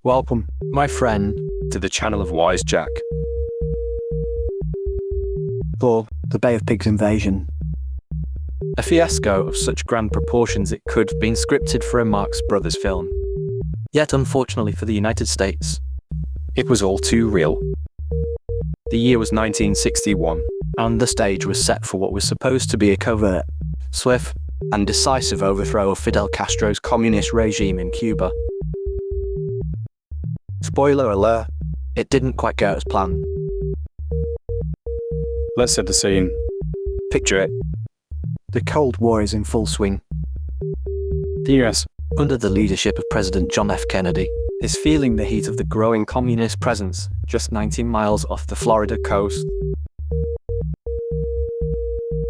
Welcome, my friend, to the channel of Wise Jack. for the Bay of Pigs invasion. A fiasco of such grand proportions it could have been scripted for a Marx Brothers film. Yet unfortunately for the United States, It was all too real. The year was 1961, and the stage was set for what was supposed to be a covert, swift, and decisive overthrow of Fidel Castro's communist regime in Cuba. Spoiler alert, it didn't quite go as planned. let's set the scene. Picture it, The Cold War is in full swing. The US, under the leadership of President John F. Kennedy, is feeling the heat of the growing communist presence just 19 miles off the Florida coast.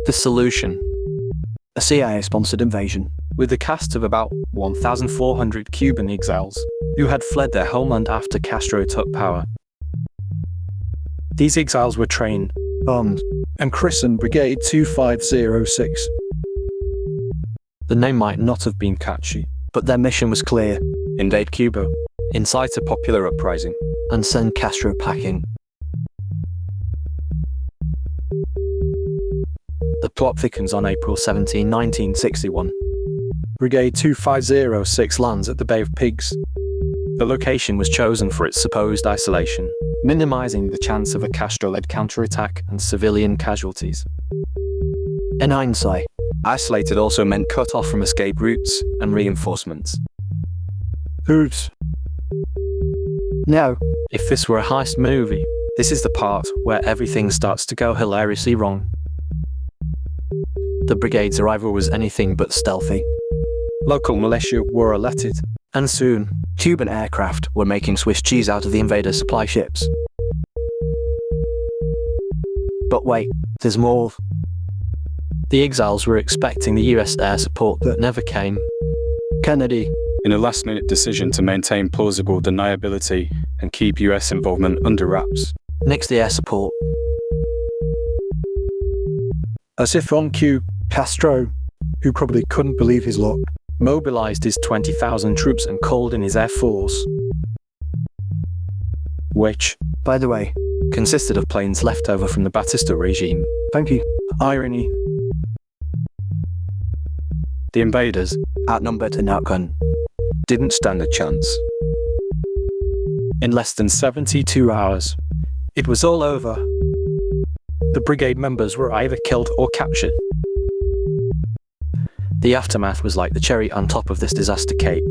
The solution: A CIA-sponsored invasion. with a cast of about 1,400 Cuban exiles who had fled their homeland after Castro took power. These exiles were trained Armed. and christened Brigade 2506. The name might not have been catchy, But their mission was clear. invade Cuba, incite a popular uprising. and send Castro packing. The plot thickens on April 17, 1961. Brigade 2506 lands at the Bay of Pigs. The location was chosen for its supposed isolation, minimizing the chance of a Castro-led counterattack and civilian casualties. In hindsight, Isolated also meant cut off from escape routes and reinforcements. oops. No, If this were a heist movie, this is the part where everything starts to go hilariously wrong. The brigade's arrival was anything but stealthy, Local militia were alerted. and soon, Cuban aircraft were making Swiss cheese out of the invaders' supply ships. But wait, there's more. the exiles were expecting the US air support that never came. Kennedy, In a last-minute decision to maintain plausible deniability and keep US involvement under wraps, Nixed the air support. As if on cue, Castro, who probably couldn't believe his luck, Mobilized his 20,000 troops and called in his air force, which by the way, consisted of planes left over from the Batista regime. thank you. irony, The invaders Outnumbered and outgunned. didn't stand a chance. In less than 72 hours, it was all over. The brigade members were either killed or captured. The aftermath was like the cherry on top of this disaster cake.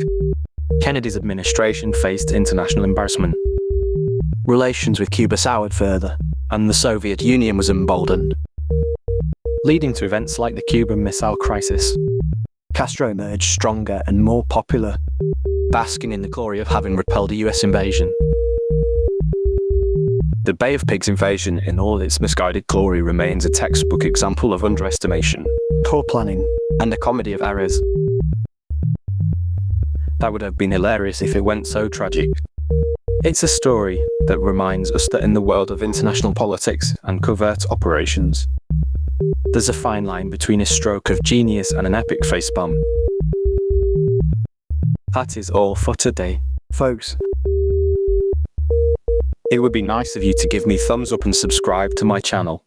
Kennedy's administration faced international embarrassment, Relations with Cuba soured further. and the Soviet Union was emboldened, leading to events like the Cuban Missile Crisis, Castro emerged stronger and more popular. basking in the glory of having repelled a US invasion. The Bay of Pigs invasion in all its misguided glory remains a textbook example of underestimation Poor planning. And a comedy of errors. That would have been hilarious if it went so tragic. It's a story that reminds us that in the world of international politics and covert operations, there's a fine line between a stroke of genius and an epic facepalm. That is all for today. Folks, It would be nice of you to give me thumbs up and subscribe to my channel.